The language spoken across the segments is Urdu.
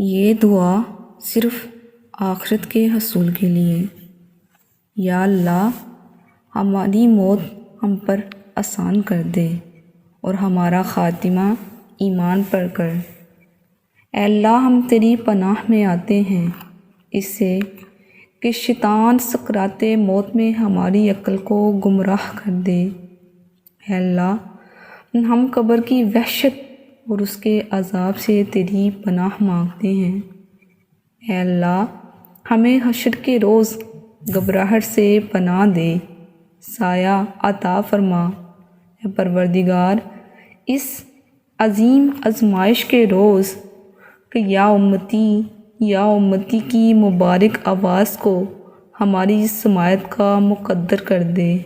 یہ دعا صرف آخرت کے حصول کے لیے۔ یا اللہ ہماری موت ہم پر آسان کر دے اور ہمارا خاتمہ ایمان پر کر۔ اے اللہ ہم تیری پناہ میں آتے ہیں اس سے کہ شیطان سکرات موت میں ہماری عقل کو گمراہ کر دے۔ اے اللہ ہم قبر کی وحشت اور اس کے عذاب سے تیری پناہ مانگتے ہیں۔ اے اللہ ہمیں حشر کے روز گھبراہٹ سے پناہ دے، سایہ عطا فرما۔ اے پروردگار اس عظیم آزمائش کے روز کہ یا امتی کی مبارک آواز کو ہماری سماعت کا مقدر کر دے۔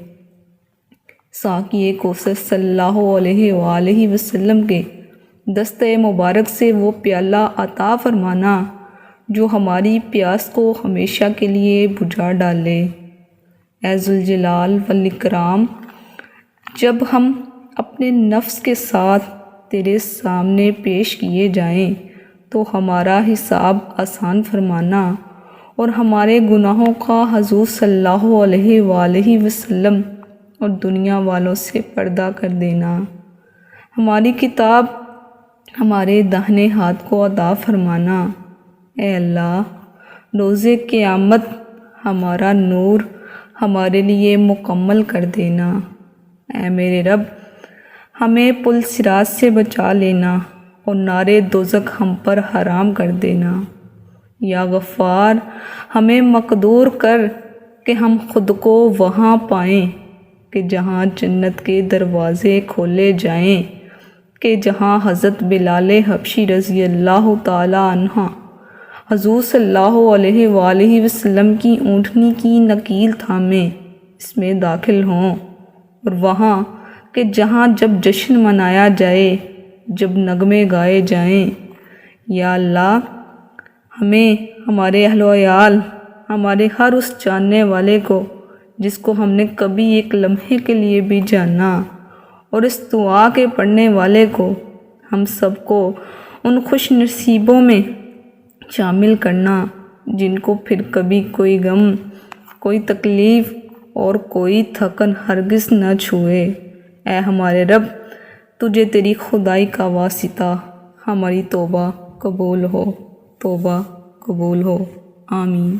ساقی کوثر صلی اللہ علیہ وآلہ وسلم کے دست مبارک سے وہ پیالہ عطا فرمانا جو ہماری پیاس کو ہمیشہ کے لیے بجھا ڈالے۔ اے ذوالجلال والاکرام جب ہم اپنے نفس کے ساتھ تیرے سامنے پیش کیے جائیں تو ہمارا حساب آسان فرمانا اور ہمارے گناہوں کا حضور صلی اللہ علیہ وآلہ وسلم اور دنیا والوں سے پردہ کر دینا۔ ہماری کتاب ہمارے داہنے ہاتھ کو عطا فرمانا۔ اے اللہ روز قیامت ہمارا نور ہمارے لیے مکمل کر دینا۔ اے میرے رب ہمیں پل صراط سے بچا لینا اور نار دوزخ ہم پر حرام کر دینا۔ یا غفار ہمیں مقدور کر کہ ہم خود کو وہاں پائیں کہ جہاں جنت کے دروازے کھولے جائیں، کہ جہاں حضرت بلال حبشی رضی اللہ تعالی عنہ حضور صلی اللہ علیہ وآلہ وسلم کی اونٹنی کی نکیل تھامے اس میں داخل ہوں، اور وہاں کہ جہاں جب جشن منایا جائے، جب نغمے گائے جائیں۔ یا اللہ ہمیں، ہمارے اہل و عیال، ہمارے ہر اس جاننے والے کو جس کو ہم نے کبھی ایک لمحے کے لیے بھی جانا، اور اس دعا کے پڑھنے والے کو، ہم سب کو ان خوش نصیبوں میں شامل کرنا جن کو پھر کبھی کوئی غم، کوئی تکلیف اور کوئی تھکن ہرگز نہ چھوئے۔ اے ہمارے رب تجھے تیری خدائی کا واسطہ ہماری توبہ قبول ہو، توبہ قبول ہو، آمین۔